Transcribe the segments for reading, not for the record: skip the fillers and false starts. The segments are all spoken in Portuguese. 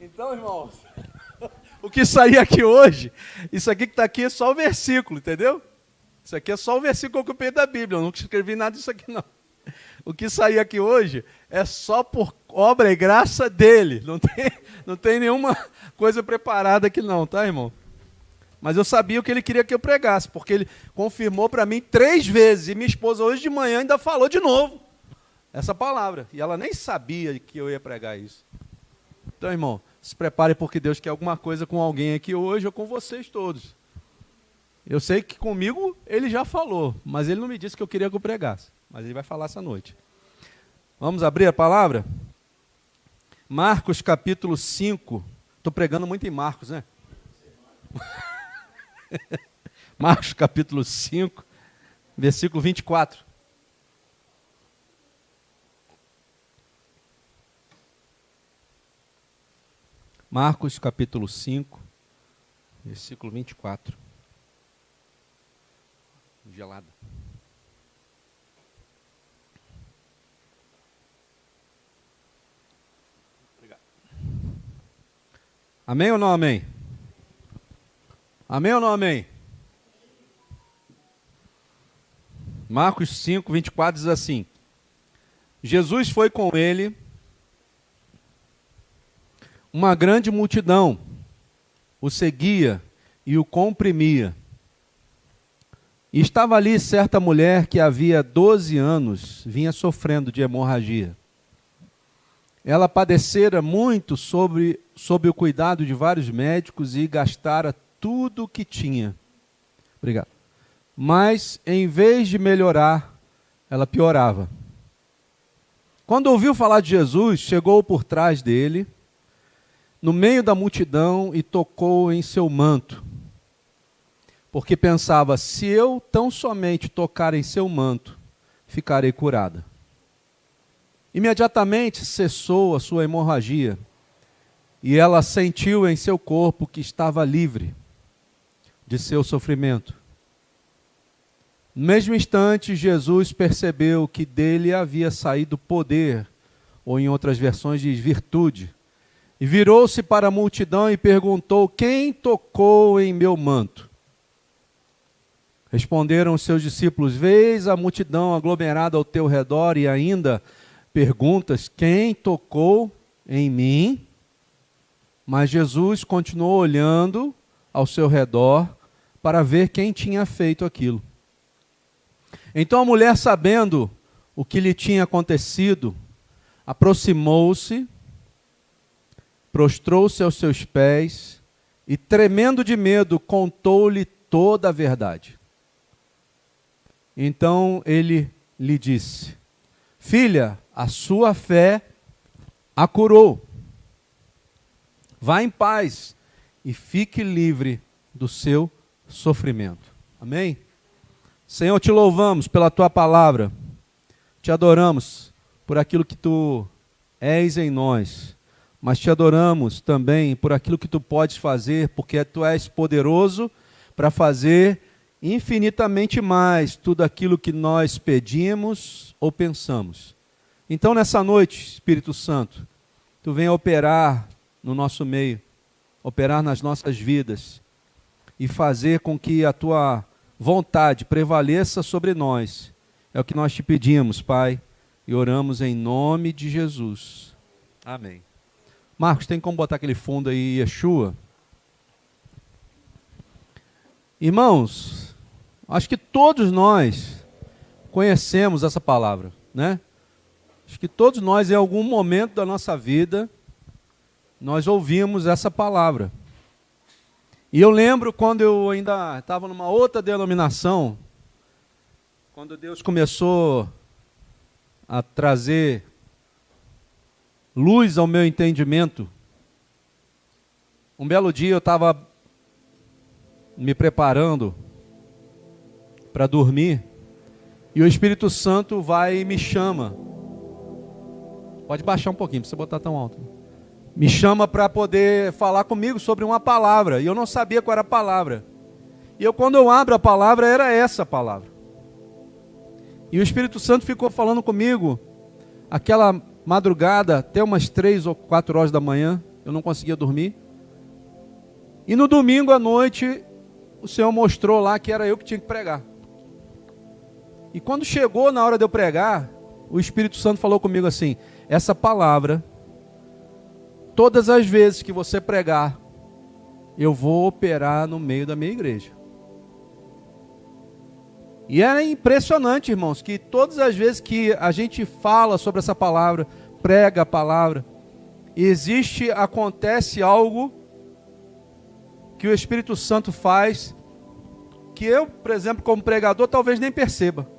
Então, irmãos, o que sair aqui hoje, isso aqui que está aqui é só o versículo, entendeu? Isso aqui é só o versículo que eu copiei da Bíblia, eu não escrevi nada disso aqui não. O que sair aqui hoje é só por obra e graça dele, não tem nenhuma coisa preparada aqui não, tá, irmão? Mas eu sabia o que ele queria que eu pregasse, porque ele confirmou para mim 3 vezes, e minha esposa hoje de manhã ainda falou de novo essa palavra, e ela nem sabia que eu ia pregar isso. Então, irmão, se prepare porque Deus quer alguma coisa com alguém aqui hoje ou com vocês todos. Eu sei que comigo ele já falou, mas ele não me disse que eu queria que eu pregasse, mas ele vai falar essa noite. Vamos abrir a palavra? Marcos capítulo 5, estou pregando muito em Marcos, né? Marcos capítulo 5, versículo 24. Marcos capítulo 5, versículo 24. Gelada. Obrigado. Amém ou não amém? Amém ou não amém? Marcos 5, 24 diz assim: Jesus foi com ele, uma grande multidão o seguia e o comprimia. E estava ali certa mulher que havia 12 anos vinha sofrendo de hemorragia. Ela padecera muito sob o cuidado de vários médicos e gastara tudo o que tinha. Obrigado. Mas, em vez de melhorar, ela piorava. Quando ouviu falar de Jesus, chegou por trás dele, no meio da multidão, e tocou em seu manto. Porque pensava, se eu tão somente tocar em seu manto, ficarei curada. Imediatamente cessou a sua hemorragia, e ela sentiu em seu corpo que estava livre de seu sofrimento. No mesmo instante, Jesus percebeu que dele havia saído poder, ou em outras versões diz virtude, e virou-se para a multidão e perguntou: quem tocou em meu manto? Responderam os seus discípulos: vês a multidão aglomerada ao teu redor e ainda perguntas: quem tocou em mim? Mas Jesus continuou olhando ao seu redor para ver quem tinha feito aquilo. Então a mulher, sabendo o que lhe tinha acontecido, aproximou-se, prostrou-se aos seus pés e, tremendo de medo, contou-lhe toda a verdade. Então ele lhe disse: filha, a sua fé a curou. Vá em paz e fique livre do seu sofrimento. Amém? Senhor, te louvamos pela tua palavra. Te adoramos por aquilo que tu és em nós. Mas te adoramos também por aquilo que tu podes fazer, porque tu és poderoso para fazer infinitamente mais tudo aquilo que nós pedimos ou pensamos. Então, nessa noite, Espírito Santo, tu venha operar no nosso meio, operar nas nossas vidas e fazer com que a tua vontade prevaleça sobre nós. É o que nós te pedimos, Pai, e oramos em nome de Jesus. Amém. Marcos, tem como botar aquele fundo aí, Yeshua? Irmãos, acho que todos nós conhecemos essa palavra, né? Acho que todos nós, em algum momento da nossa vida, nós ouvimos essa palavra. E eu lembro quando eu ainda estava numa outra denominação, quando Deus começou a trazer luz ao meu entendimento. Um belo dia eu estava me preparando para dormir, e o Espírito Santo vai e me chama. Pode baixar um pouquinho, não precisa botar tão alto. Me chama para poder falar comigo sobre uma palavra, e eu não sabia qual era a palavra. E quando eu abro a palavra, era essa palavra. E o Espírito Santo ficou falando comigo aquela madrugada até umas 3 ou 4 horas da manhã, eu não conseguia dormir. E no domingo à noite, o Senhor mostrou lá que era eu que tinha que pregar. E quando chegou na hora de eu pregar, o Espírito Santo falou comigo assim: essa palavra, todas as vezes que você pregar, eu vou operar no meio da minha igreja. E é impressionante, irmãos, que todas as vezes que a gente fala sobre essa palavra, prega a palavra, acontece algo que o Espírito Santo faz, que eu, por exemplo, como pregador, talvez nem perceba.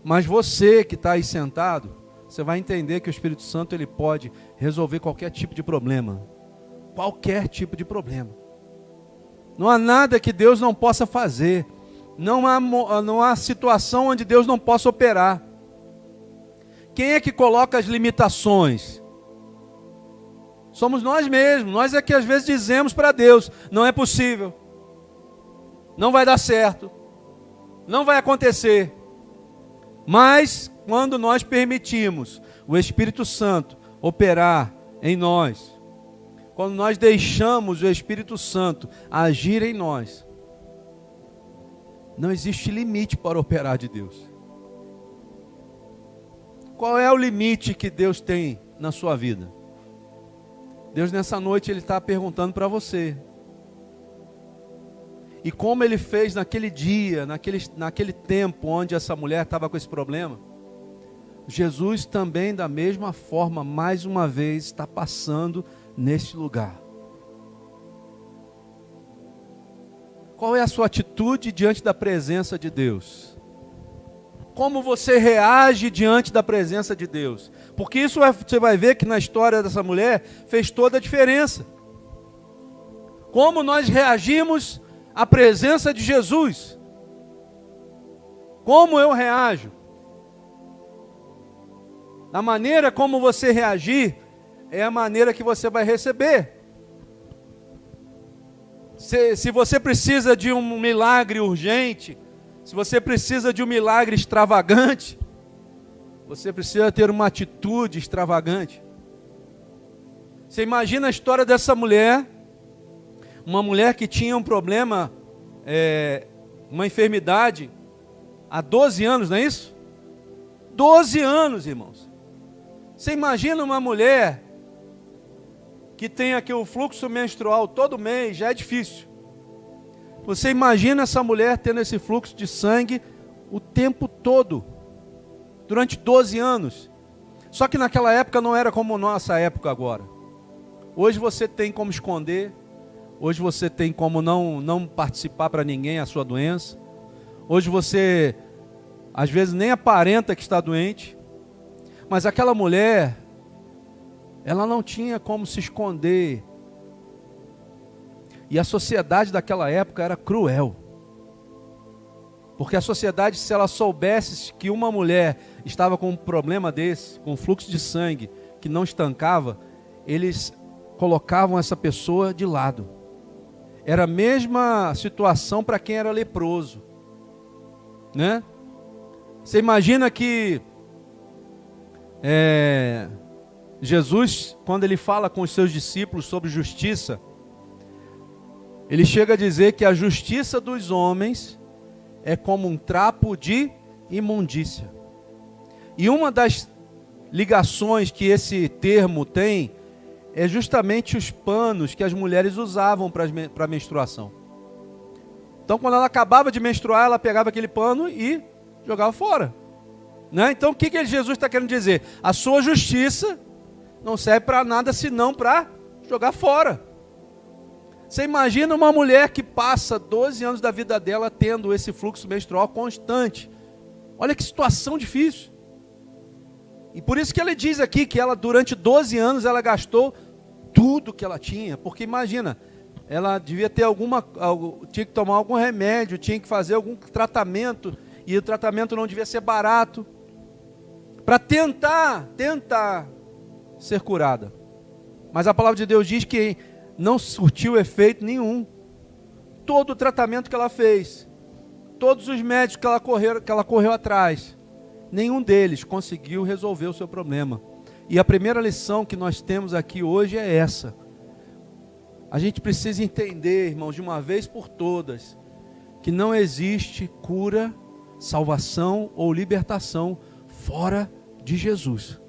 Mas você que está aí sentado, você vai entender que o Espírito Santo ele pode resolver qualquer tipo de problema. Qualquer tipo de problema. Não há nada que Deus não possa fazer. Não há situação onde Deus não possa operar. Quem é que coloca as limitações? Somos nós mesmos. Nós é que às vezes dizemos para Deus: não é possível, não vai dar certo, não vai acontecer. Mas quando nós permitimos o Espírito Santo operar em nós, quando nós deixamos o Espírito Santo agir em nós, não existe limite para operar de Deus. Qual é o limite que Deus tem na sua vida? Deus nessa noite Ele está perguntando para você. E como Ele fez naquele dia, naquele tempo onde essa mulher estava com esse problema, Jesus também da mesma forma, mais uma vez, está passando nesse lugar. Qual é a sua atitude diante da presença de Deus? Como você reage diante da presença de Deus? Porque isso você vai ver que na história dessa mulher fez toda a diferença. Como nós reagimos à presença de Jesus? Como eu reajo? A maneira como você reagir é a maneira que você vai receber. Se você precisa de um milagre urgente, se você precisa de um milagre extravagante, você precisa ter uma atitude extravagante. Você imagina a história dessa mulher, uma mulher que tinha um problema, uma enfermidade, há 12 anos, não é isso? 12 anos, irmãos. Você imagina uma mulher que tem aqui o fluxo menstrual todo mês, já é difícil. Você imagina essa mulher tendo esse fluxo de sangue o tempo todo, durante 12 anos. Só que naquela época não era como nossa época agora. Hoje você tem como esconder, hoje você tem como não participar para ninguém a sua doença. Hoje você, às vezes, nem aparenta que está doente. Mas aquela mulher, ela não tinha como se esconder. E a sociedade daquela época era cruel. Porque a sociedade, se ela soubesse que uma mulher estava com um problema desse, com um fluxo de sangue que não estancava, eles colocavam essa pessoa de lado. Era a mesma situação para quem era leproso, né? Você imagina que Jesus, quando ele fala com os seus discípulos sobre justiça, ele chega a dizer que a justiça dos homens é como um trapo de imundícia. E uma das ligações que esse termo tem é justamente os panos que as mulheres usavam para a menstruação. Então, quando ela acabava de menstruar, ela pegava aquele pano e jogava fora, né? Então, o que Jesus está querendo dizer? A sua justiça não serve para nada senão para jogar fora. Você imagina uma mulher que passa 12 anos da vida dela tendo esse fluxo menstrual constante. Olha que situação difícil. E por isso que ele diz aqui que ela, durante 12 anos, ela gastou tudo que ela tinha. Porque imagina, ela devia ter tinha que tomar algum remédio, tinha que fazer algum tratamento, e o tratamento não devia ser barato, para tentar ser curada. Mas a palavra de Deus diz que não surtiu efeito nenhum. Todo o tratamento que ela fez, todos os médicos que ela correu atrás, nenhum deles conseguiu resolver o seu problema. E a primeira lição que nós temos aqui hoje é essa. A gente precisa entender, irmãos, de uma vez por todas, que não existe cura, salvação ou libertação fora de Jesus.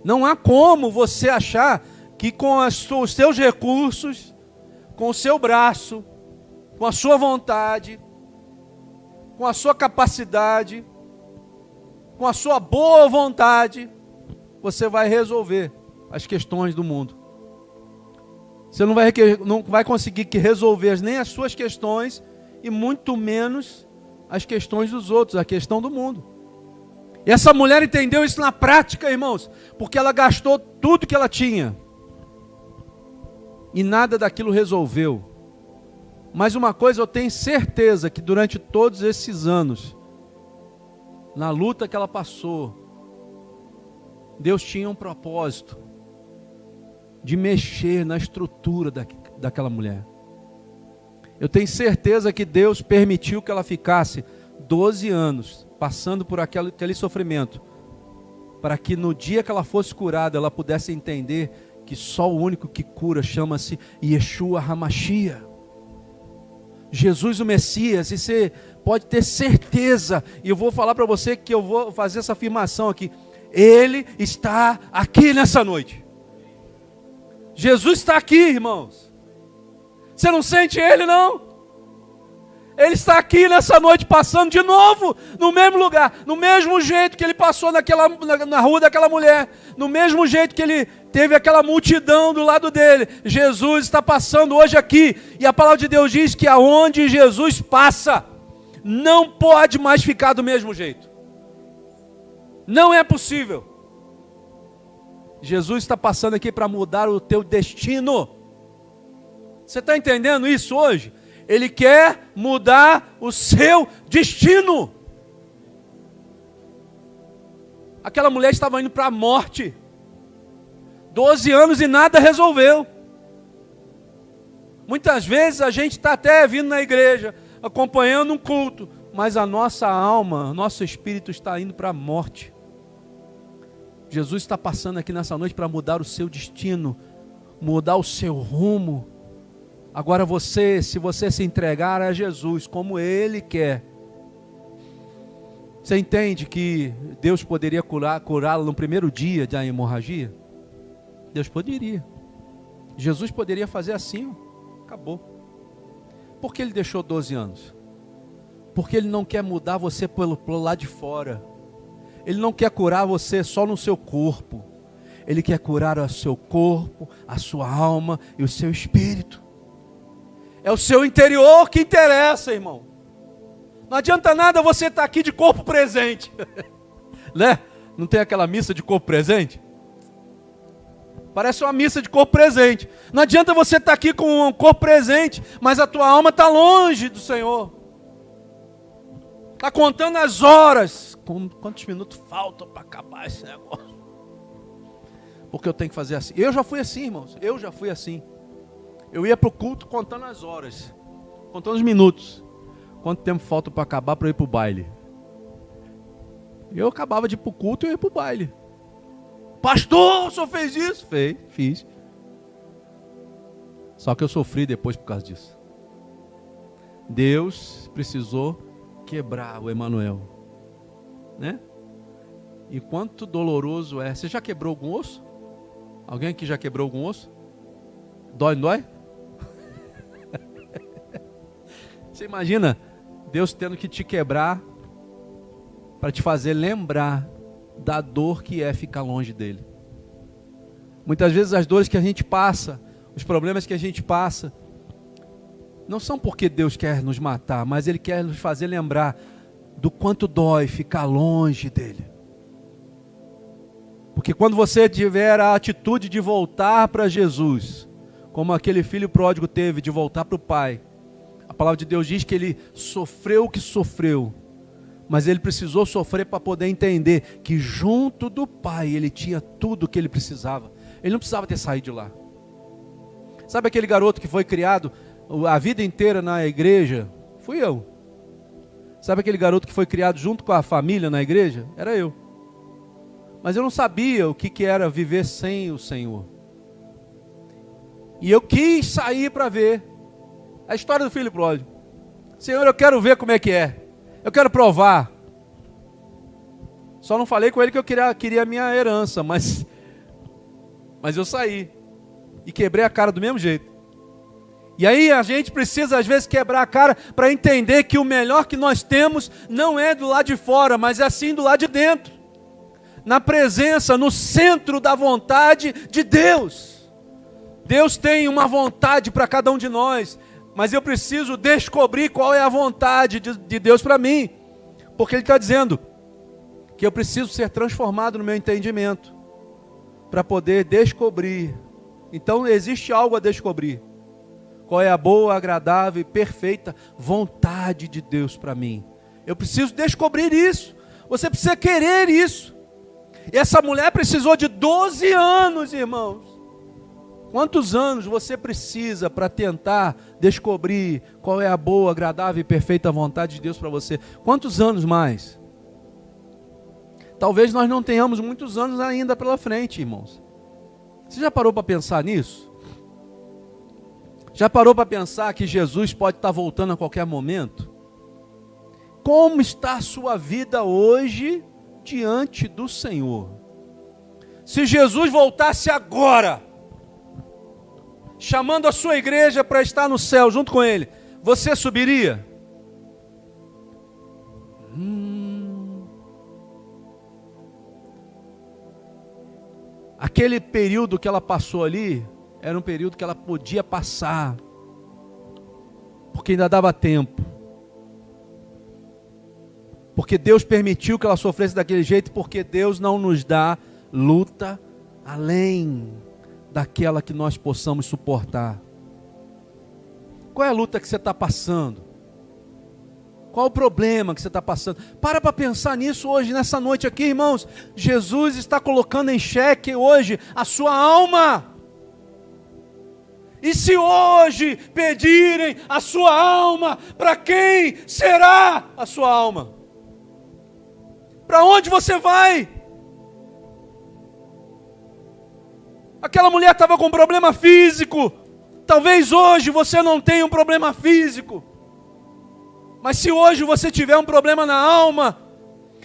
Não há como você achar que com os seus recursos, com o seu braço, com a sua vontade, com a sua capacidade, com a sua boa vontade, você vai resolver as questões do mundo. Você não vai conseguir resolver nem as suas questões e muito menos as questões dos outros, a questão do mundo. E essa mulher entendeu isso na prática, irmãos, porque ela gastou tudo que ela tinha e nada daquilo resolveu. Mas uma coisa eu tenho certeza, que durante todos esses anos, na luta que ela passou, Deus tinha um propósito de mexer na estrutura daquela mulher. Eu tenho certeza que Deus permitiu que ela ficasse 12 anos passando por aquele sofrimento, para que no dia que ela fosse curada, ela pudesse entender que só o único que cura chama-se Yeshua HaMashiach, Jesus o Messias. E você pode ter certeza, e eu vou falar para você que eu vou fazer essa afirmação aqui: Ele está aqui nessa noite. Jesus está aqui, irmãos. Você não sente Ele, não? Ele está aqui nessa noite, passando de novo no mesmo lugar, no mesmo jeito que Ele passou na rua daquela mulher, no mesmo jeito que Ele teve aquela multidão do lado dele. Jesus está passando hoje aqui, e a palavra de Deus diz que aonde Jesus passa, não pode mais ficar do mesmo jeito. Não é possível. Jesus está passando aqui para mudar o teu destino. Você está entendendo isso hoje? Ele quer mudar o seu destino. Aquela mulher estava indo para a morte. 12 anos e nada resolveu. Muitas vezes a gente está até vindo na igreja, acompanhando um culto, mas a nossa alma, nosso espírito está indo para a morte. Jesus está passando aqui nessa noite para mudar o seu destino, mudar o seu rumo. Agora se você se entregar a Jesus como Ele quer, você entende que Deus poderia curá-la no primeiro dia da hemorragia? Deus poderia. Jesus poderia fazer assim, acabou. Por que Ele deixou 12 anos? Porque Ele não quer mudar você pelo lado de fora. Ele não quer curar você só no seu corpo. Ele quer curar o seu corpo, a sua alma e o seu espírito. É o seu interior que interessa, irmão. Não adianta nada você estar aqui de corpo presente. Né? Não tem aquela missa de corpo presente? Parece uma missa de corpo presente. Não adianta você estar aqui com um corpo presente, mas a tua alma está longe do Senhor. Está contando as horas. Quantos minutos faltam para acabar esse negócio? Porque eu tenho que fazer assim. Eu já fui assim, irmãos. Eu já fui assim. Eu ia para o culto contando as horas, contando os minutos. Quanto tempo falta para acabar para eu ir para o baile? Eu acabava de ir para o culto e eu ia para o baile. Pastor, o senhor fez isso? Fiz. Só que eu sofri depois por causa disso. Deus precisou quebrar o Emanuel, né? E quanto doloroso é. Você já quebrou algum osso? Alguém aqui já quebrou algum osso? Dói, não dói? Você imagina Deus tendo que te quebrar para te fazer lembrar da dor que é ficar longe dele. Muitas vezes as dores que a gente passa, os problemas que a gente passa, não são porque Deus quer nos matar, mas Ele quer nos fazer lembrar do quanto dói ficar longe dele. Porque quando você tiver a atitude de voltar para Jesus, como aquele filho pródigo teve de voltar para o pai, a palavra de Deus diz que ele sofreu o que sofreu, mas ele precisou sofrer para poder entender que junto do pai ele tinha tudo o que ele precisava. Ele não precisava ter saído de lá. Sabe aquele garoto que foi criado a vida inteira na igreja? Fui eu. Sabe aquele garoto que foi criado junto com a família na igreja? Era eu. Mas eu não sabia o que era viver sem o Senhor. E eu quis sair para ver a história do filho pródigo. Senhor, eu quero ver como é que é. Eu quero provar. Só não falei com ele que eu queria a minha herança, mas eu saí. E quebrei a cara do mesmo jeito. E aí a gente precisa às vezes quebrar a cara para entender que o melhor que nós temos não é do lado de fora, mas é sim do lado de dentro. Na presença, no centro da vontade de Deus. Deus tem uma vontade para cada um de nós, mas eu preciso descobrir qual é a vontade de Deus para mim. Porque Ele está dizendo que eu preciso ser transformado no meu entendimento para poder descobrir. Então existe algo a descobrir. Qual é a boa, agradável e perfeita vontade de Deus para mim? Eu preciso descobrir isso. Você precisa querer isso. E essa mulher precisou de 12 anos, irmãos. Quantos anos você precisa para tentar descobrir qual é a boa, agradável e perfeita vontade de Deus para você? Quantos anos mais? Talvez nós não tenhamos muitos anos ainda pela frente, irmãos. Você já parou para pensar nisso? Já parou para pensar que Jesus pode estar voltando a qualquer momento? Como está a sua vida hoje diante do Senhor? Se Jesus voltasse agora, chamando a sua igreja para estar no céu junto com Ele, você subiria? Aquele período que ela passou ali, era um período que ela podia passar, porque ainda dava tempo. Porque Deus permitiu que ela sofresse daquele jeito, porque Deus não nos dá luta além daquela que nós possamos suportar. Qual é a luta que você está passando? Qual o problema que você está passando? Para pensar nisso hoje, nessa noite aqui, irmãos. Jesus está colocando em xeque hoje a sua alma. E se hoje pedirem a sua alma, para quem será a sua alma? Para onde você vai? Aquela mulher estava com um problema físico. Talvez hoje você não tenha um problema físico. Mas se hoje você tiver um problema na alma,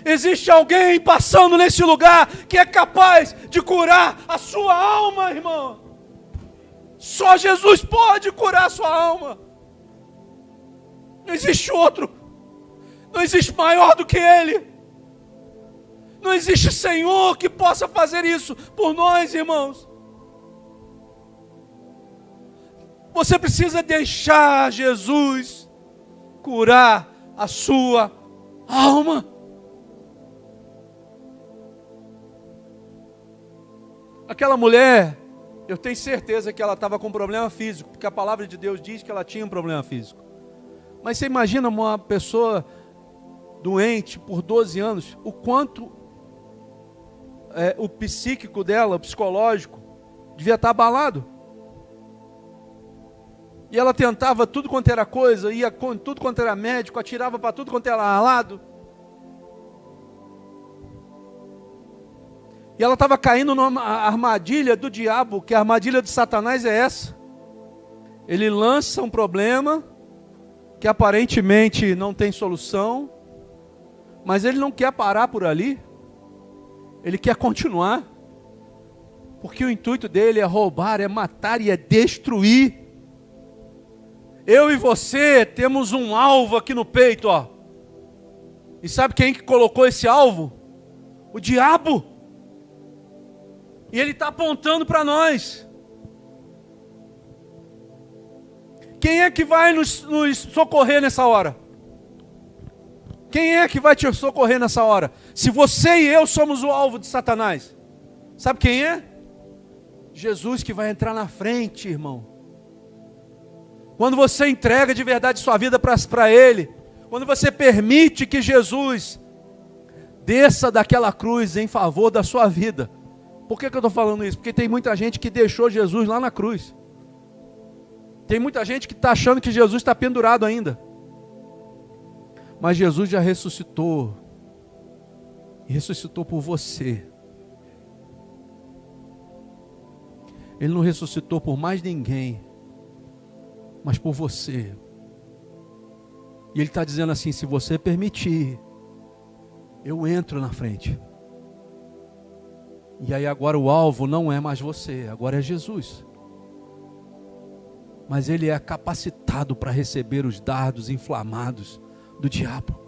existe alguém passando nesse lugar que é capaz de curar a sua alma, irmão. Só Jesus pode curar a sua alma. Não existe outro. Não existe maior do que Ele. Não existe Senhor que possa fazer isso por nós, irmãos. Você precisa deixar Jesus curar a sua alma. Aquela mulher, eu tenho certeza que ela estava com problema físico, porque a palavra de Deus diz que ela tinha um problema físico. Mas você imagina uma pessoa doente por 12 anos, o quanto o psíquico dela, o psicológico, devia estar abalado. E ela tentava tudo quanto era coisa, ia com tudo quanto era médico, atirava para tudo quanto era lado. E ela estava caindo numa armadilha do diabo, que a armadilha de Satanás é essa. Ele lança um problema que aparentemente não tem solução, mas ele não quer parar por ali. Ele quer continuar. Porque o intuito dele é roubar, é matar e é destruir. Eu e você temos um alvo aqui no peito, ó. E sabe quem que colocou esse alvo? O diabo. E ele está apontando para nós. Quem é que vai nos socorrer nessa hora? Quem é que vai te socorrer nessa hora? Se você e eu somos o alvo de Satanás, sabe quem é? Jesus, que vai entrar na frente, irmão. Quando você entrega de verdade sua vida para Ele, quando você permite que Jesus desça daquela cruz em favor da sua vida. Por que eu estou falando isso? Porque tem muita gente que deixou Jesus lá na cruz. Tem muita gente que está achando que Jesus está pendurado ainda. Mas Jesus já ressuscitou. E ressuscitou por você. Ele não ressuscitou por mais ninguém, mas por você. E Ele está dizendo assim: se você permitir, eu entro na frente. E aí agora o alvo não é mais você, agora é Jesus. Mas Ele é capacitado para receber os dardos inflamados do diabo.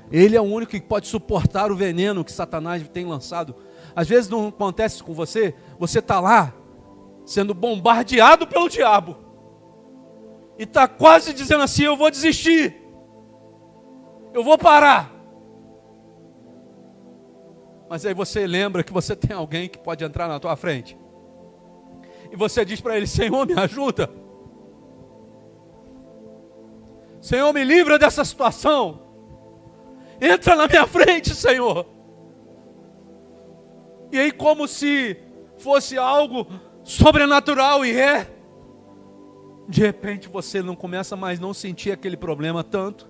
Ele é o único que pode suportar o veneno que Satanás tem lançado. Às vezes não acontece com você, você está lá, sendo bombardeado pelo diabo. E está quase dizendo assim: eu vou desistir. Eu vou parar. Mas aí você lembra que você tem alguém que pode entrar na tua frente. E você diz para ele: Senhor, me ajuda. Senhor, me livra dessa situação. Entra na minha frente, Senhor. E aí, como se fosse algo sobrenatural, e de repente você não começa mais a não sentir aquele problema tanto.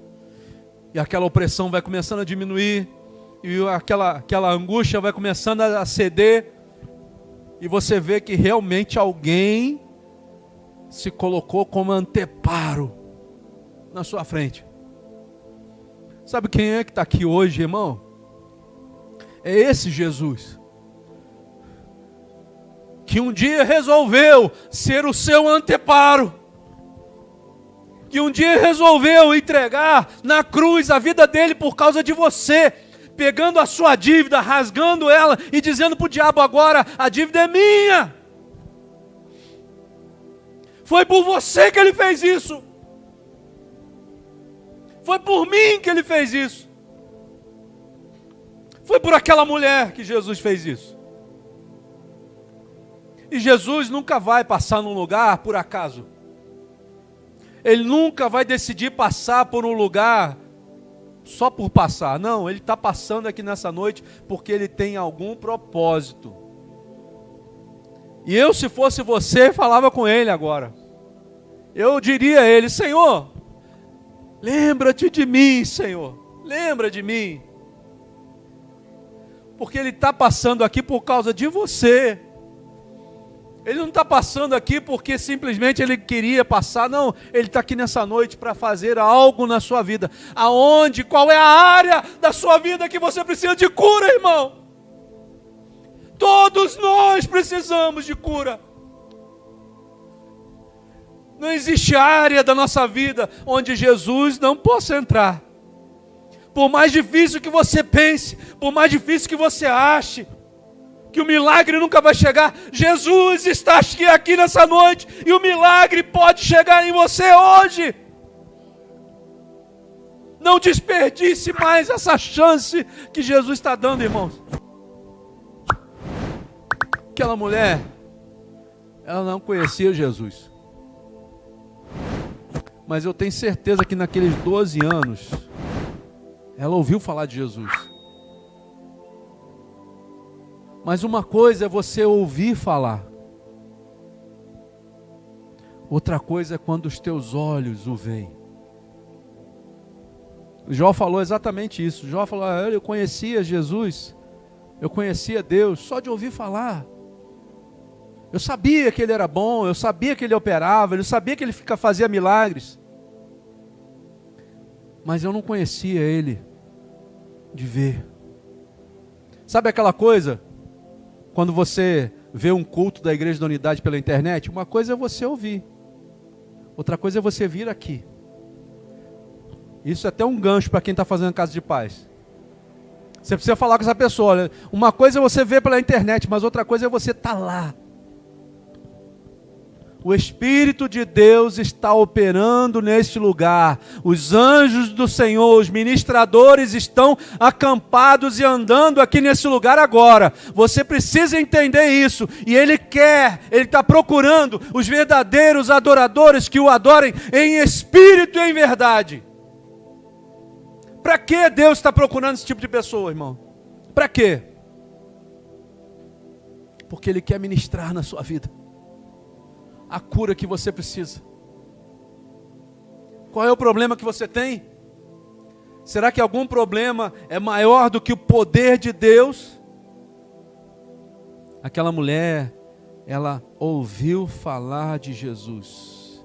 E aquela opressão vai começando a diminuir. E aquela angústia vai começando a ceder. E você vê que realmente alguém se colocou como anteparo na sua frente. Sabe quem é que está aqui hoje, irmão? É esse Jesus, que um dia resolveu ser o seu anteparo, que um dia resolveu entregar na cruz a vida dele por causa de você, pegando a sua dívida, rasgando ela e dizendo para o diabo: agora a dívida é minha. Foi por você que ele fez isso. Foi por mim que ele fez isso. Foi por aquela mulher que Jesus fez isso. E Jesus nunca vai passar num lugar por acaso. Ele nunca vai decidir passar por um lugar só por passar. Não, Ele está passando aqui nessa noite porque Ele tem algum propósito. E eu, se fosse você, falava com Ele agora. Eu diria a Ele: Senhor, lembra-te de mim, Senhor. Lembra de mim. Porque Ele está passando aqui por causa de você. Ele não está passando aqui porque simplesmente Ele queria passar. Não, Ele está aqui nessa noite para fazer algo na sua vida. Aonde? Qual é a área da sua vida que você precisa de cura, irmão? Todos nós precisamos de cura. Não existe área da nossa vida onde Jesus não possa entrar. Por mais difícil que você pense, por mais difícil que você ache, que o milagre nunca vai chegar, Jesus está aqui nessa noite, e o milagre pode chegar em você hoje. Não desperdice mais essa chance que Jesus está dando, irmãos. Aquela mulher, ela não conhecia Jesus. Mas eu tenho certeza que naqueles 12 anos, ela ouviu falar de Jesus. Mas uma coisa é você ouvir falar. Outra coisa é quando os teus olhos o veem. Jó falou exatamente isso. Jó falou: eu conhecia Jesus, eu conhecia Deus só de ouvir falar. Eu sabia que Ele era bom, eu sabia que Ele operava, eu sabia que Ele fazia milagres. Mas eu não conhecia Ele de ver. Sabe aquela coisa? Quando você vê um culto da Igreja da Unidade pela internet, uma coisa é você ouvir, outra coisa é você vir aqui. Isso é até um gancho para quem está fazendo casa de paz. Você precisa falar com essa pessoa. Olha, uma coisa é você ver pela internet, mas outra coisa é você estar lá. O Espírito de Deus está operando neste lugar. Os anjos do Senhor, os ministradores estão acampados e andando aqui nesse lugar agora. Você precisa entender isso. E Ele está procurando os verdadeiros adoradores que o adorem em espírito e em verdade. Para que Deus está procurando esse tipo de pessoa, irmão? Para quê? Porque Ele quer ministrar na sua vida a cura que você precisa. Qual é o problema que você tem? Será que algum problema é maior do que o poder de Deus? aquela mulher, ela ouviu falar de Jesus.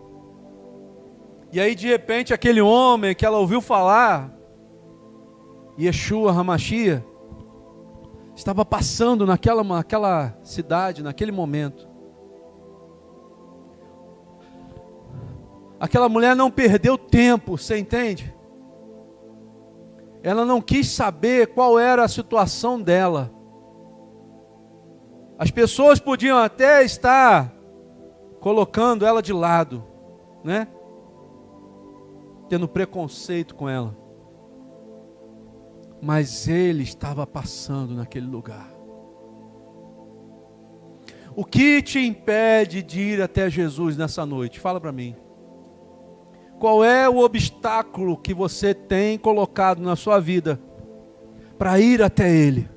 E aí de repente aquele homem que ela ouviu falar, Yeshua HaMashiach, estava passando naquela cidade, naquele momento. Aquela mulher não perdeu tempo, você entende? Ela não quis saber qual era a situação dela. As pessoas podiam até estar colocando ela de lado, né? Tendo preconceito com ela. Mas ele estava passando naquele lugar. O que te impede de ir até Jesus nessa noite? Fala para mim. Qual é o obstáculo que você tem colocado na sua vida para ir até Ele?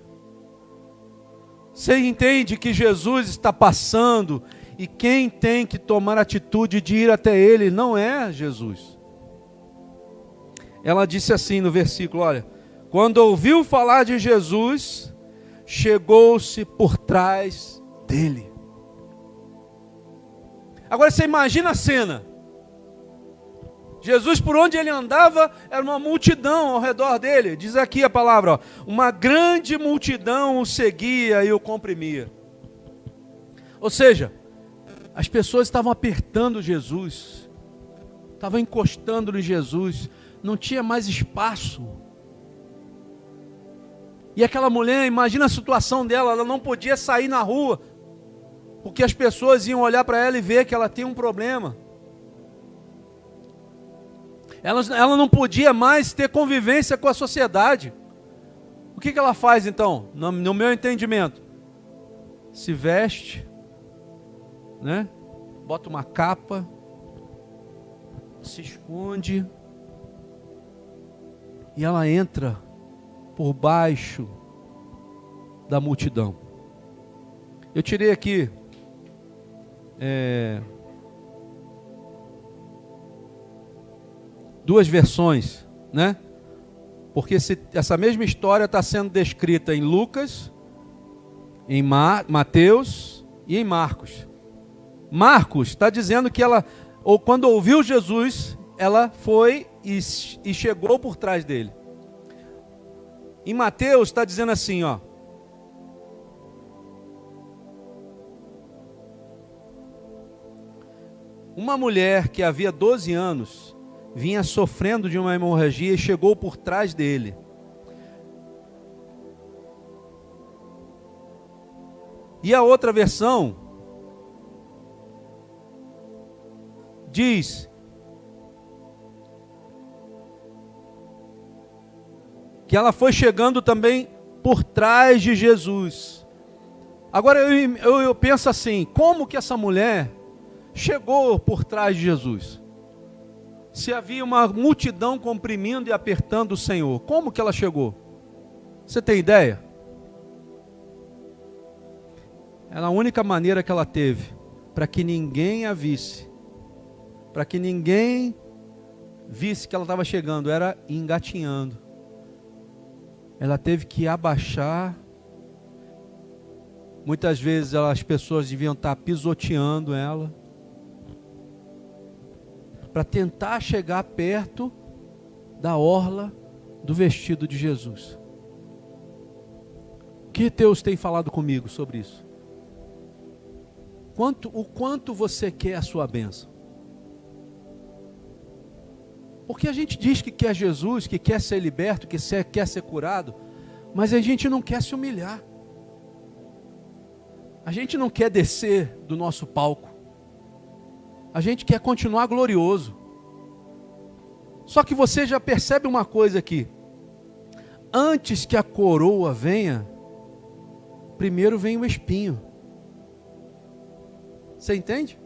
Você entende que Jesus está passando e quem tem que tomar atitude de ir até Ele não é Jesus. Ela disse assim no versículo, olha, quando ouviu falar de Jesus, chegou-se por trás dele. Agora você imagina a cena. Jesus, por onde ele andava, era uma multidão ao redor dele. Diz aqui a palavra, ó, uma grande multidão o seguia e o comprimia. Ou seja, as pessoas estavam apertando Jesus, estavam encostando em Jesus, não tinha mais espaço. E aquela mulher, imagina a situação dela, ela não podia sair na rua, porque as pessoas iam olhar para ela e ver que ela tem um problema. Ela não podia mais ter convivência com a sociedade. O que ela faz então? No meu entendimento, se veste, né? Bota uma capa, se esconde, e ela entra por baixo da multidão. Eu tirei aqui duas versões, né? Porque essa mesma história está sendo descrita em Lucas, em Mateus e em Marcos. Marcos está dizendo que ela, ou quando ouviu Jesus, ela foi e chegou por trás dele. Em Mateus está dizendo assim, ó. Uma mulher que havia 12 anos vinha sofrendo de uma hemorragia e chegou por trás dele. E a outra versão diz que ela foi chegando também por trás de Jesus. Agora eu penso assim, como que essa mulher chegou por trás de Jesus? Se havia uma multidão comprimindo e apertando o Senhor, como que ela chegou? Você tem ideia? Era a única maneira que ela teve, para que ninguém a visse, para que ninguém visse que ela estava chegando, era engatinhando. Ela teve que abaixar. Muitas vezes as pessoas deviam estar pisoteando ela, para tentar chegar perto da orla do vestido de Jesus. O que Deus tem falado comigo sobre isso? O quanto você quer a sua bênção? Porque a gente diz que quer Jesus, que quer ser liberto, que quer ser curado, mas a gente não quer se humilhar. A gente não quer descer do nosso palco. A gente quer continuar glorioso. Só que você já percebe uma coisa aqui. Antes que a coroa venha, primeiro vem o espinho. Você entende?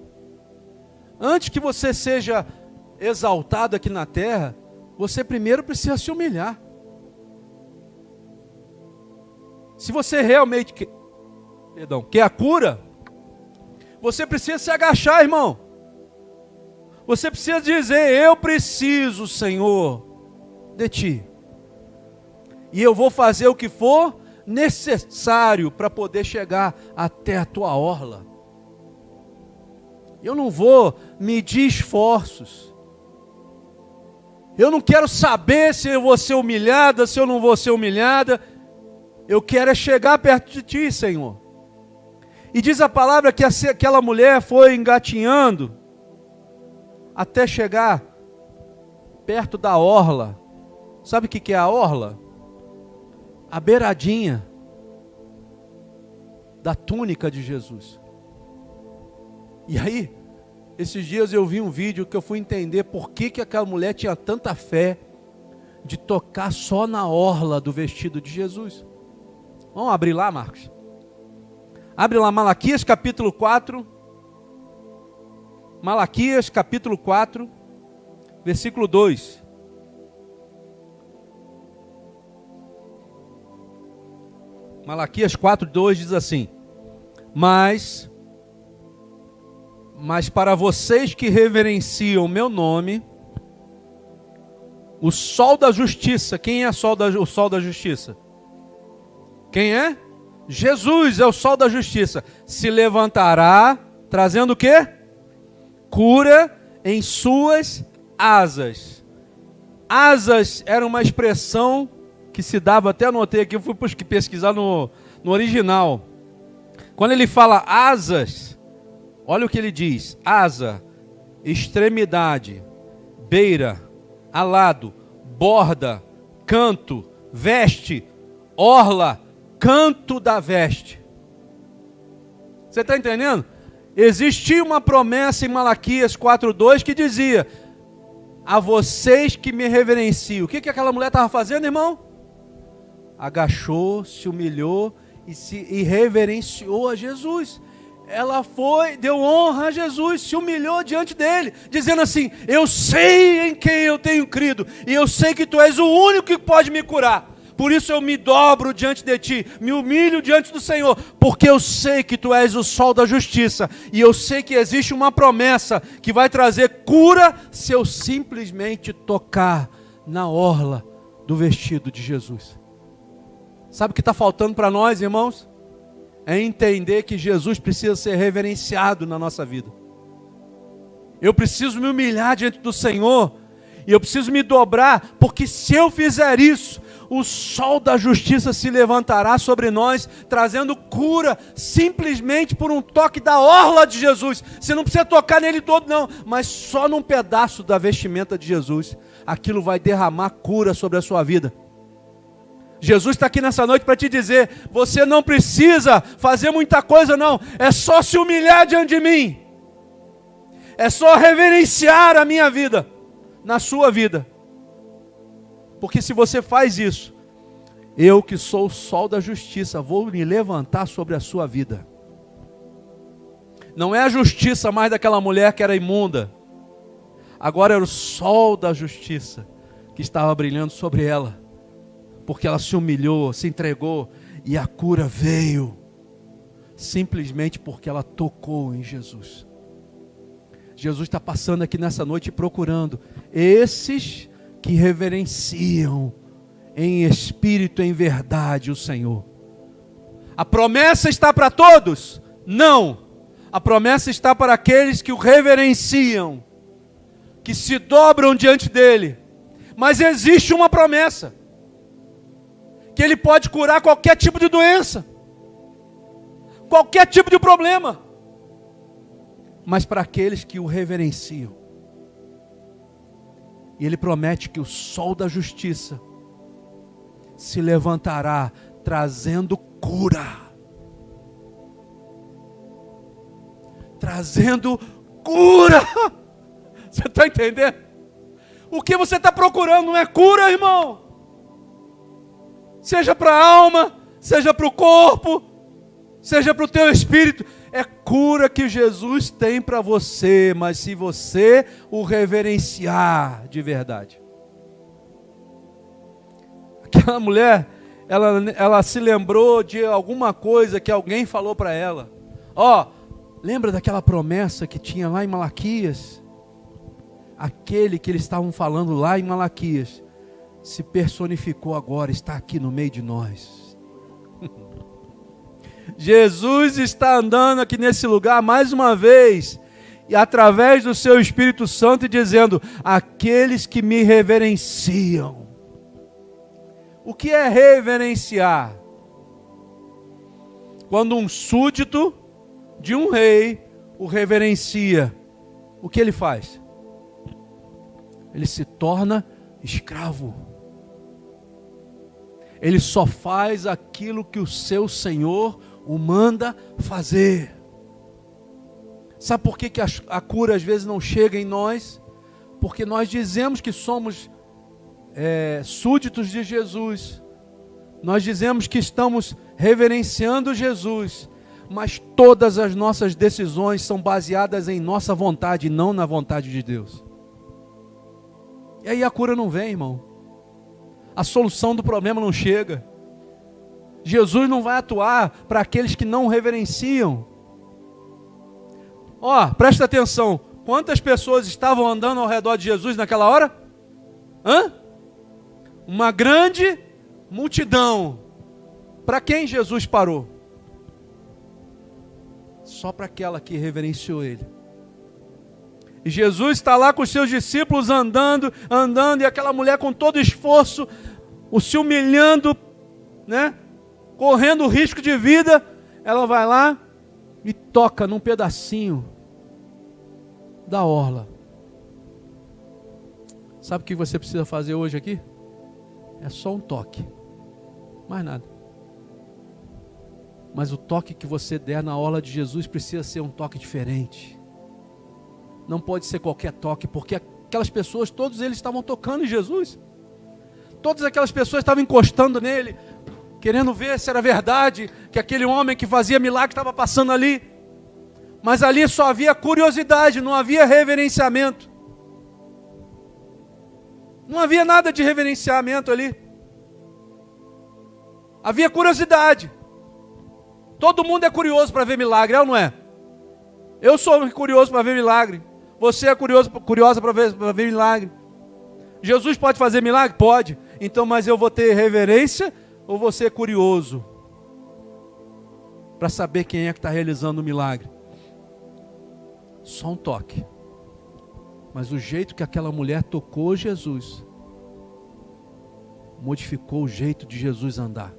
Antes que você seja exaltado aqui na terra, você primeiro precisa se humilhar. Se você realmente quer a cura, você precisa se agachar, irmão. Você precisa dizer, eu preciso, Senhor, de Ti. E eu vou fazer o que for necessário para poder chegar até a tua orla. Eu não vou medir esforços. Eu não quero saber se eu vou ser humilhada, se eu não vou ser humilhada. Eu quero é chegar perto de ti, Senhor. E diz a palavra que aquela mulher foi engatinhando até chegar perto da orla. Sabe o que é a orla? A beiradinha da túnica de Jesus. E aí, esses dias eu vi um vídeo que eu fui entender por que aquela mulher tinha tanta fé de tocar só na orla do vestido de Jesus. Vamos abrir lá, Marcos? Abre lá Malaquias capítulo 4. Malaquias capítulo 4, versículo 2. Malaquias 4, 2 diz assim: Mas para vocês que reverenciam o meu nome, o sol da justiça. Quem é o sol da justiça? Quem é? Jesus é o sol da justiça. Se levantará, trazendo o quê? Cura em suas asas. Asas era uma expressão que se dava, até anotei aqui, eu fui pesquisar no original. Quando ele fala asas, olha o que ele diz: asa, extremidade, beira, alado, borda, canto, veste, orla, canto da veste. Você está entendendo? Existia uma promessa em Malaquias 4:2 que dizia: a vocês que me reverenciam. O que aquela mulher estava fazendo, irmão? Agachou, se humilhou e reverenciou a Jesus. Ela foi, deu honra a Jesus, se humilhou diante dele, dizendo assim: eu sei em quem eu tenho crido, e eu sei que tu és o único que pode me curar. Por isso eu me dobro diante de ti, me humilho diante do Senhor, porque eu sei que tu és o sol da justiça, e eu sei que existe uma promessa que vai trazer cura se eu simplesmente tocar na orla do vestido de Jesus. Sabe o que está faltando para nós, irmãos? É entender que Jesus precisa ser reverenciado na nossa vida. Eu preciso me humilhar diante do Senhor, e eu preciso me dobrar, porque se eu fizer isso, o sol da justiça se levantará sobre nós, trazendo cura, simplesmente por um toque da orla de Jesus. Você não precisa tocar nele todo não, mas só num pedaço da vestimenta de Jesus, aquilo vai derramar cura sobre a sua vida. Jesus está aqui nessa noite para te dizer: você não precisa fazer muita coisa não, é só se humilhar diante de mim, é só reverenciar a minha vida, na sua vida, porque se você faz isso, eu que sou o sol da justiça, vou me levantar sobre a sua vida. Não é a justiça mais daquela mulher que era imunda, agora era o sol da justiça que estava brilhando sobre ela, porque ela se humilhou, se entregou, e a cura veio, simplesmente porque ela tocou em Jesus. Jesus está passando aqui nessa noite procurando esses que reverenciam em espírito e em verdade o Senhor. A promessa está para todos? Não. A promessa está para aqueles que o reverenciam, que se dobram diante dele. Mas existe uma promessa, que ele pode curar qualquer tipo de doença, qualquer tipo de problema, mas para aqueles que o reverenciam. E ele promete que o sol da justiça se levantará, trazendo cura, trazendo cura. Você está entendendo? O que você está procurando não é cura, irmão. Seja para a alma, seja para o corpo, seja para o teu espírito, é cura que Jesus tem para você, mas se você o reverenciar de verdade. Aquela mulher, ela se lembrou de alguma coisa que alguém falou para ela. Lembra daquela promessa que tinha lá em Malaquias? Aquele que eles estavam falando lá em Malaquias se personificou agora, está aqui no meio de nós. Jesus está andando aqui nesse lugar mais uma vez, e através do seu Espírito Santo, dizendo: aqueles que me reverenciam. O que é reverenciar? Quando um súdito de um rei o reverencia, o que ele faz? Ele se torna escravo. Ele só faz aquilo que o seu Senhor o manda fazer. Sabe por que a cura às vezes não chega em nós? Porque nós dizemos que somos súditos de Jesus. Nós dizemos que estamos reverenciando Jesus, mas todas as nossas decisões são baseadas em nossa vontade e não na vontade de Deus. E aí a cura não vem, irmão. A solução do problema não chega. Jesus não vai atuar para aqueles que não reverenciam. Ó, presta atenção. Quantas pessoas estavam andando ao redor de Jesus naquela hora? Uma grande multidão. Para quem Jesus parou? Só para aquela que reverenciou Ele. E Jesus está lá com os seus discípulos andando, e aquela mulher com todo esforço, se humilhando, né? Correndo risco de vida, ela vai lá e toca num pedacinho da orla. Sabe o que você precisa fazer hoje aqui? É só um toque, mais nada. Mas o toque que você der na orla de Jesus precisa ser um toque diferente. Não pode ser qualquer toque, porque aquelas pessoas, todos eles estavam tocando em Jesus. Todas aquelas pessoas estavam encostando nele, querendo ver se era verdade que aquele homem que fazia milagre estava passando ali. Mas ali só havia curiosidade, não havia reverenciamento. Não havia nada de reverenciamento ali. Havia curiosidade. Todo mundo é curioso para ver milagre, é ou não é? Eu sou curioso para ver milagre. Você é curiosa para ver milagre. Jesus pode fazer milagre? Pode. Então, mas eu vou ter reverência ou vou ser curioso para saber quem é que está realizando o milagre? Só um toque. Mas o jeito que aquela mulher tocou Jesus modificou o jeito de Jesus andar.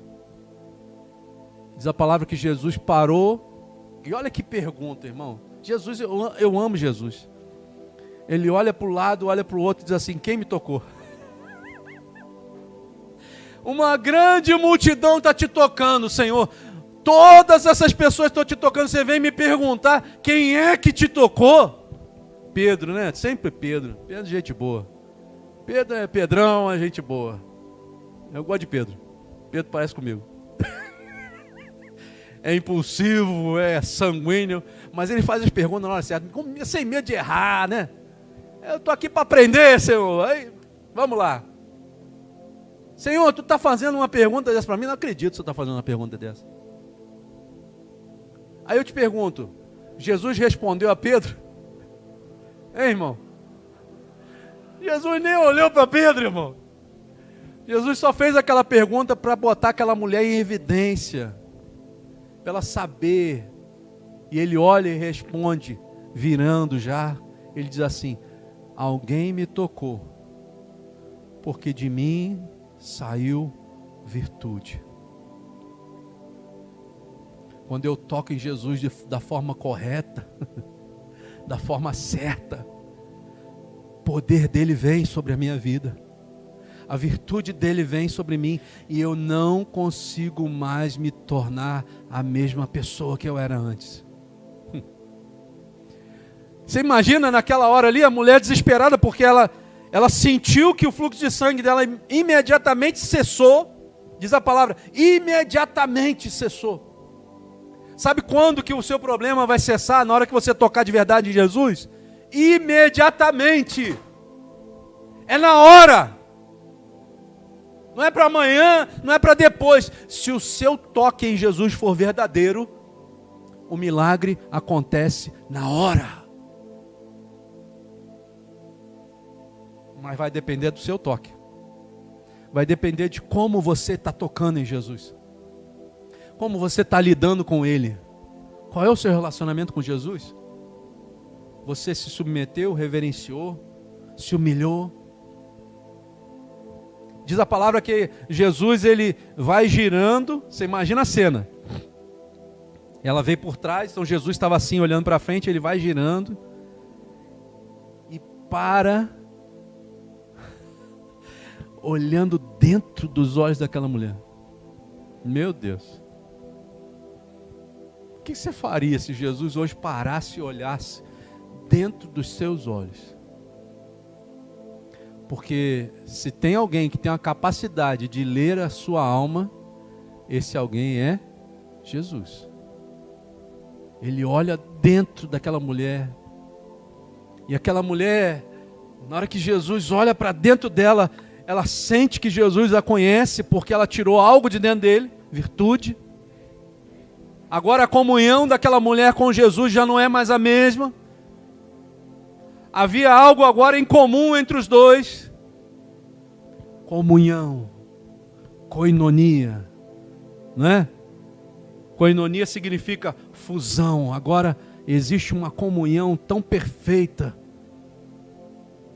Diz a palavra que Jesus parou. E olha que pergunta, irmão. Jesus, eu amo Jesus. Ele olha para o lado, olha para o outro e diz assim: quem me tocou? Uma grande multidão está te tocando, Senhor. Todas essas pessoas estão te tocando. Você vem me perguntar quem é que te tocou? Pedro, né? Sempre Pedro. Pedro é gente boa. Pedro é Pedrão, é gente boa. Eu gosto de Pedro. Pedro parece comigo. É impulsivo, é sanguíneo, mas ele faz as perguntas na hora certa, sem medo de errar, né? Eu estou aqui para aprender, Senhor. Aí, vamos lá. Senhor, tu está fazendo uma pergunta dessa para mim? Não acredito que você está fazendo uma pergunta dessa. Aí eu te pergunto, Jesus respondeu a Pedro? Hein, irmão? Jesus nem olhou para Pedro, irmão. Jesus só fez aquela pergunta para botar aquela mulher em evidência, para ela saber. E ele olha e responde, virando já, ele diz assim: alguém me tocou, porque de mim saiu virtude. Quando eu toco em Jesus da forma correta, da forma certa, o poder dele vem sobre a minha vida. A virtude dele vem sobre mim e eu não consigo mais me tornar a mesma pessoa que eu era antes. Você imagina naquela hora ali a mulher desesperada porque ela sentiu que o fluxo de sangue dela imediatamente cessou. Diz a palavra, imediatamente cessou. Sabe quando que o seu problema vai cessar? Na hora que você tocar de verdade em Jesus? Imediatamente. É na hora. Não é para amanhã, não é para depois. Se o seu toque em Jesus for verdadeiro, o milagre acontece na hora. Mas vai depender do seu toque. Vai depender de como você está tocando em Jesus. Como você está lidando com Ele? Qual é o seu relacionamento com Jesus? Você se submeteu, reverenciou, se humilhou? Diz a palavra que Jesus, ele vai girando, você imagina a cena. Ela veio por trás, então Jesus estava assim olhando para frente, ele vai girando e para, olhando dentro dos olhos daquela mulher. Meu Deus. O que você faria se Jesus hoje parasse e olhasse dentro dos seus olhos? Porque se tem alguém que tem a capacidade de ler a sua alma, esse alguém é Jesus. Ele olha dentro daquela mulher. E aquela mulher, na hora que Jesus olha para dentro dela, ela sente que Jesus a conhece, porque ela tirou algo de dentro dele, virtude. Agora a comunhão daquela mulher com Jesus já não é mais a mesma. Havia algo agora em comum entre os dois. Comunhão, koinonia, não é? Koinonia significa fusão. Agora existe uma comunhão tão perfeita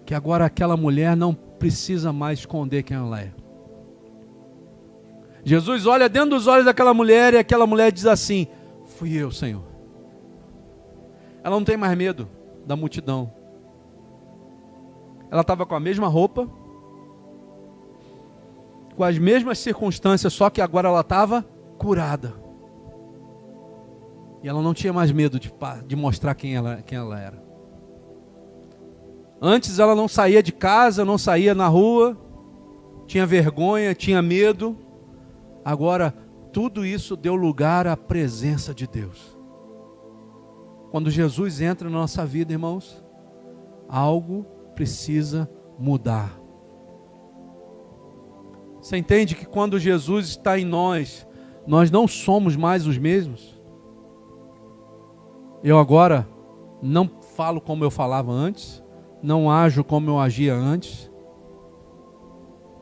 que agora aquela mulher não precisa mais esconder quem ela é. Jesus olha dentro dos olhos daquela mulher e aquela mulher diz assim: fui eu, Senhor. Ela não tem mais medo da multidão. Ela estava com a mesma roupa, com as mesmas circunstâncias, só que agora ela estava curada. E ela não tinha mais medo de mostrar quem ela era. Antes ela não saía de casa, não saía na rua, tinha vergonha, tinha medo. Agora tudo isso deu lugar à presença de Deus. Quando Jesus entra na nossa vida, irmãos, algo precisa mudar. Você entende que quando Jesus está em nós, nós não somos mais os mesmos? Eu agora não falo como eu falava antes, não ajo como eu agia antes,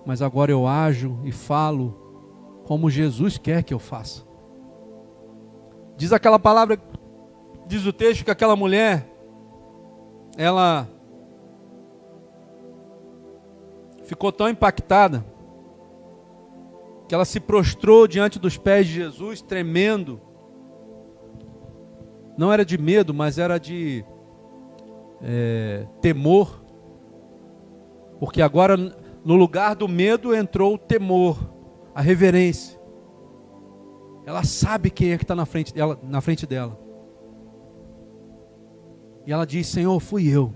mas agora eu ajo e falo como Jesus quer que eu faça. Diz aquela palavra, diz o texto que aquela mulher, ela ficou tão impactada que ela se prostrou diante dos pés de Jesus, tremendo. Não era de medo, mas era de temor. Porque agora, no lugar do medo, entrou o temor, a reverência. Ela sabe quem é que está na frente dela. E ela diz: Senhor, fui eu.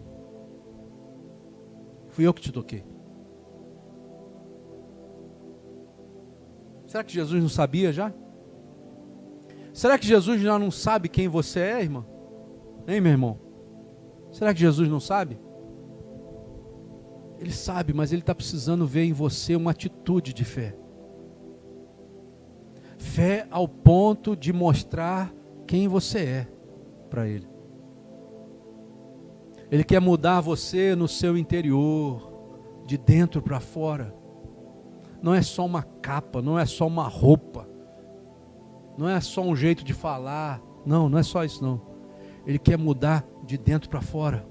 Fui eu que te toquei. Será que Jesus não sabia já? Será que Jesus já não sabe quem você é, irmã? Hein, meu irmão? Será que Jesus não sabe? Ele sabe, mas ele está precisando ver em você uma atitude de fé. Fé ao ponto de mostrar quem você é para ele. Ele quer mudar você no seu interior, de dentro para fora. Não é só uma capa, não é só uma roupa, não é só um jeito de falar, não é só isso não. Ele quer mudar de dentro para fora.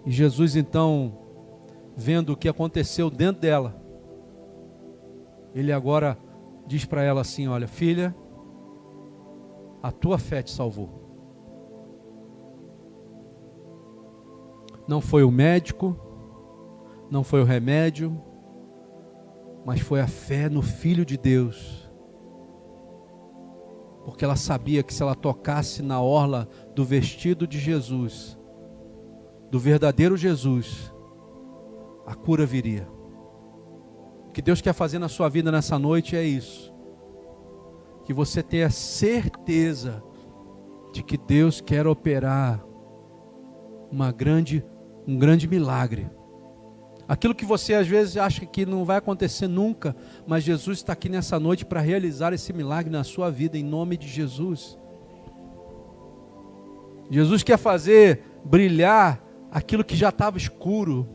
E Jesus então, vendo o que aconteceu dentro dela, ele agora diz para ela assim: olha, filha, a tua fé te salvou. Não foi o médico, não foi o remédio, mas foi a fé no Filho de Deus. Porque ela sabia que se ela tocasse na orla do vestido de Jesus, do verdadeiro Jesus, a cura viria. O que Deus quer fazer na sua vida nessa noite é isso. Que você tenha certeza de que Deus quer operar um grande milagre. Aquilo que você às vezes acha que não vai acontecer nunca, mas Jesus está aqui nessa noite para realizar esse milagre na sua vida, em nome de Jesus. Jesus quer fazer brilhar aquilo que já estava escuro.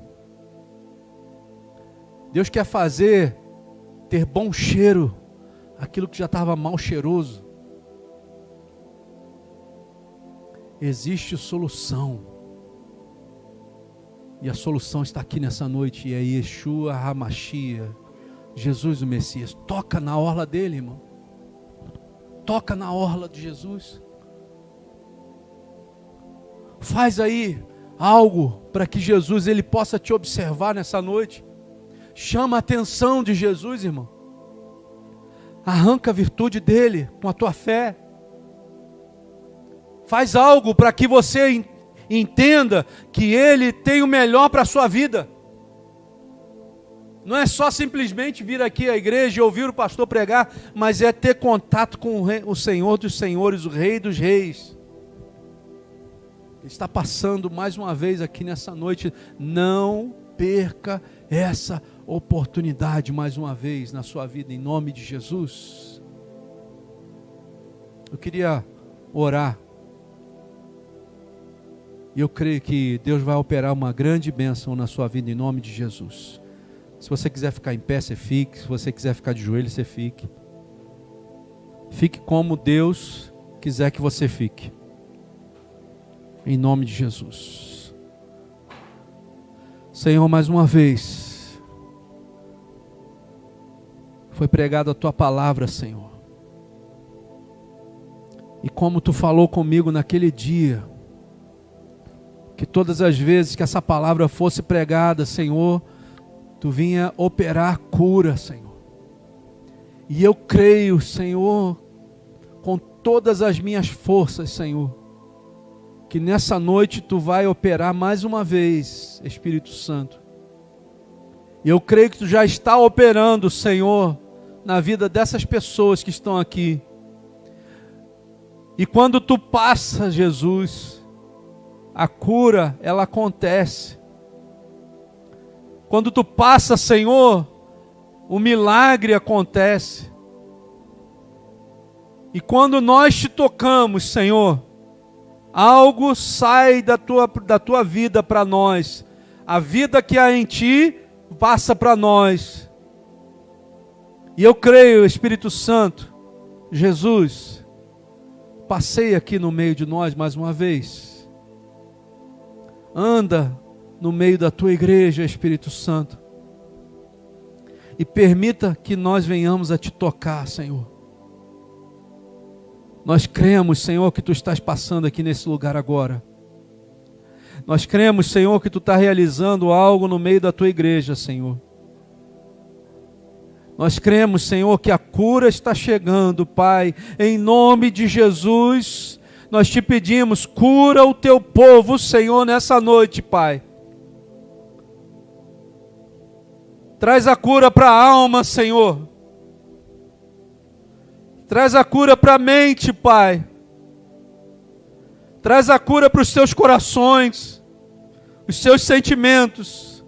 Deus quer fazer ter bom cheiro, aquilo que já estava mal cheiroso. Existe solução. E a solução está aqui nessa noite, e é Yeshua HaMashiach, Jesus o Messias. Toca na orla dele, irmão. Toca na orla de Jesus. Faz aí algo para que Jesus ele possa te observar nessa noite. Chama a atenção de Jesus, irmão. Arranca a virtude dele com a tua fé. Faz algo para que você entenda que ele tem o melhor para a sua vida. Não é só simplesmente vir aqui à igreja e ouvir o pastor pregar, mas é ter contato com o Senhor dos Senhores, o Rei dos Reis. Ele está passando mais uma vez aqui nessa noite. Não perca essa oportunidade mais uma vez na sua vida, em nome de Jesus. Eu queria orar. E eu creio que Deus vai operar uma grande bênção na sua vida, em nome de Jesus. Se você quiser ficar em pé, você fique. Se você quiser ficar de joelho, você fique. Fique como Deus quiser que você fique. Em nome de Jesus. Senhor, mais uma vez, foi pregada a Tua palavra, Senhor. E como Tu falou comigo naquele dia, que todas as vezes que essa palavra fosse pregada, Senhor, Tu vinha operar cura, Senhor. E eu creio, Senhor, com todas as minhas forças, Senhor, que nessa noite Tu vai operar mais uma vez, Espírito Santo. E eu creio que Tu já está operando, Senhor, na vida dessas pessoas que estão aqui. E quando Tu passa, Jesus, a cura, ela acontece. Quando Tu passa, Senhor, o milagre acontece. E quando nós Te tocamos, Senhor, algo sai da tua vida para nós. A vida que há em Ti passa para nós. E eu creio, Espírito Santo, Jesus, passei aqui no meio de nós mais uma vez. Anda no meio da Tua igreja, Espírito Santo. E permita que nós venhamos a Te tocar, Senhor. Nós cremos, Senhor, que Tu estás passando aqui nesse lugar agora. Nós cremos, Senhor, que Tu estás realizando algo no meio da Tua igreja, Senhor. Nós cremos, Senhor, que a cura está chegando, Pai. Em nome de Jesus, nós Te pedimos, cura o Teu povo, Senhor, nessa noite, Pai. Traz a cura para a alma, Senhor. Traz a cura para a mente, Pai. Traz a cura para os seus corações, os seus sentimentos.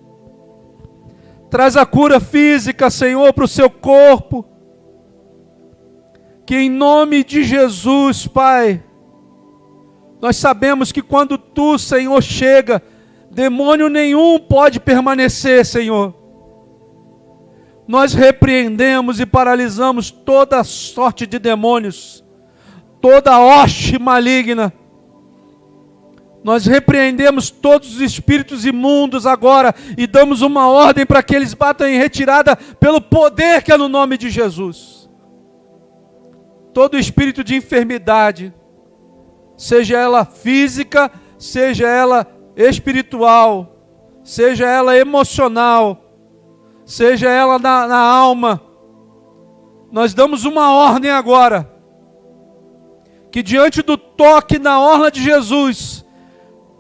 Traz a cura física, Senhor, para o seu corpo. Que em nome de Jesus, Pai, nós sabemos que quando Tu, Senhor, chega, demônio nenhum pode permanecer, Senhor. Nós repreendemos e paralisamos toda sorte de demônios, toda hoste maligna. Nós repreendemos todos os espíritos imundos agora e damos uma ordem para que eles batam em retirada pelo poder que é no nome de Jesus. Todo espírito de enfermidade, seja ela física, seja ela espiritual, seja ela emocional, seja ela na alma, nós damos uma ordem agora, que diante do toque na orla de Jesus,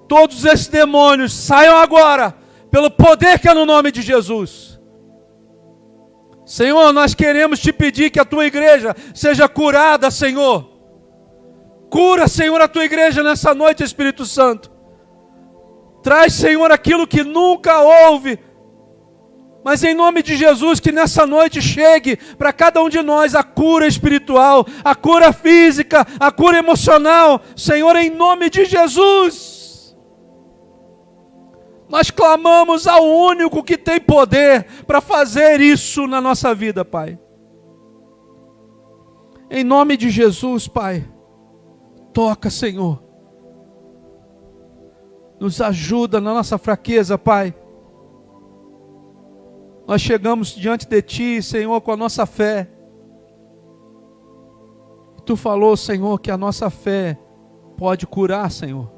todos esses demônios saiam agora, pelo poder que é no nome de Jesus. Senhor, nós queremos Te pedir que a Tua igreja seja curada, Senhor. Cura, Senhor, a Tua igreja nessa noite, Espírito Santo. Traz, Senhor, aquilo que nunca houve. Mas em nome de Jesus, que nessa noite chegue para cada um de nós a cura espiritual, a cura física, a cura emocional. Senhor, em nome de Jesus. Nós clamamos ao único que tem poder para fazer isso na nossa vida, Pai. Em nome de Jesus, Pai, toca, Senhor. Nos ajuda na nossa fraqueza, Pai. Nós chegamos diante de Ti, Senhor, com a nossa fé. Tu falou, Senhor, que a nossa fé pode curar, Senhor.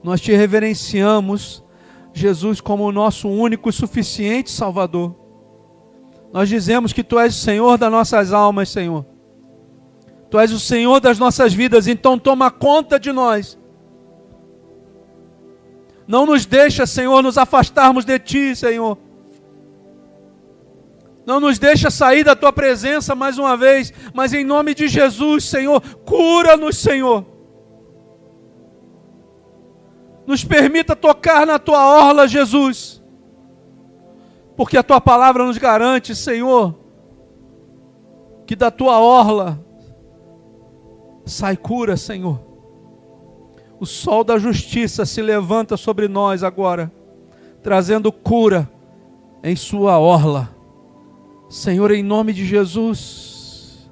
Nós Te reverenciamos, Jesus, como o nosso único e suficiente Salvador. Nós dizemos que Tu és o Senhor das nossas almas, Senhor. Tu és o Senhor das nossas vidas, então toma conta de nós. Não nos deixa, Senhor, nos afastarmos de Ti, Senhor. Não nos deixa sair da Tua presença mais uma vez, mas em nome de Jesus, Senhor, cura-nos, Senhor. Nos permita tocar na Tua orla, Jesus. Porque a Tua palavra nos garante, Senhor, que da Tua orla sai cura, Senhor. O sol da justiça se levanta sobre nós agora, trazendo cura em sua orla. Senhor, em nome de Jesus.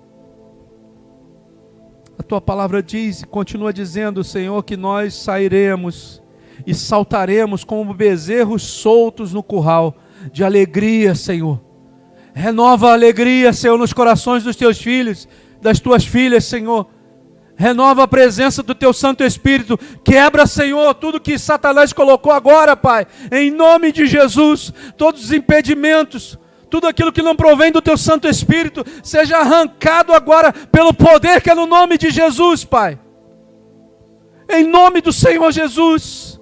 A Tua palavra diz e continua dizendo, Senhor, que nós sairemos e saltaremos como bezerros soltos no curral, de alegria, Senhor. Renova a alegria, Senhor, nos corações dos Teus filhos, das Tuas filhas, Senhor. Renova a presença do Teu Santo Espírito. Quebra, Senhor, tudo que Satanás colocou agora, Pai. Em nome de Jesus, todos os impedimentos, tudo aquilo que não provém do Teu Santo Espírito, seja arrancado agora pelo poder que é no nome de Jesus, Pai. Em nome do Senhor Jesus.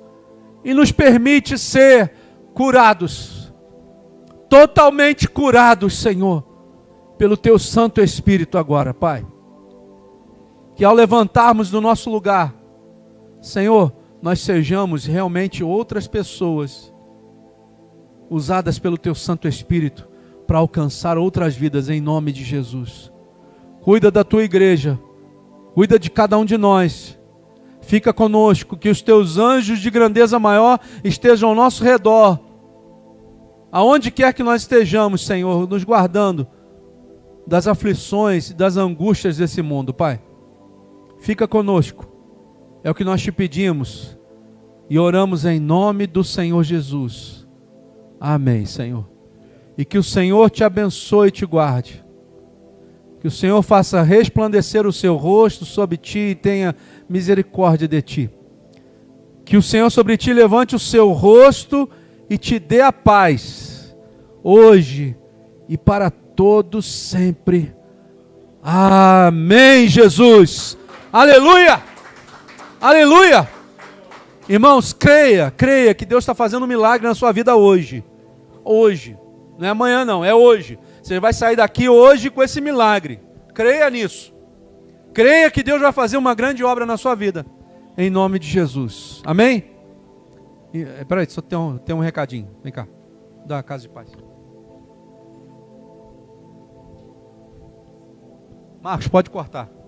E nos permite ser curados. Totalmente curados, Senhor, pelo Teu Santo Espírito agora, Pai. Que ao levantarmos do nosso lugar, Senhor, nós sejamos realmente outras pessoas usadas pelo Teu Santo Espírito para alcançar outras vidas em nome de Jesus. Cuida da Tua igreja, cuida de cada um de nós. Fica conosco, que os Teus anjos de grandeza maior estejam ao nosso redor. Aonde quer que nós estejamos, Senhor, nos guardando das aflições e das angústias desse mundo, Pai. Fica conosco, é o que nós Te pedimos e oramos em nome do Senhor Jesus. Amém, Senhor. E que o Senhor te abençoe e te guarde. Que o Senhor faça resplandecer o seu rosto sobre ti e tenha misericórdia de ti. Que o Senhor sobre ti levante o seu rosto e te dê a paz, hoje e para todos sempre. Amém, Jesus. Aleluia! Aleluia! Irmãos, creia que Deus está fazendo um milagre na sua vida hoje. Hoje. Não é amanhã não, é hoje. Você vai sair daqui hoje com esse milagre. Creia nisso. Creia que Deus vai fazer uma grande obra na sua vida. Em nome de Jesus. Amém? Espera aí, só tem um recadinho. Vem cá. Da Casa de Paz. Marcos, pode cortar.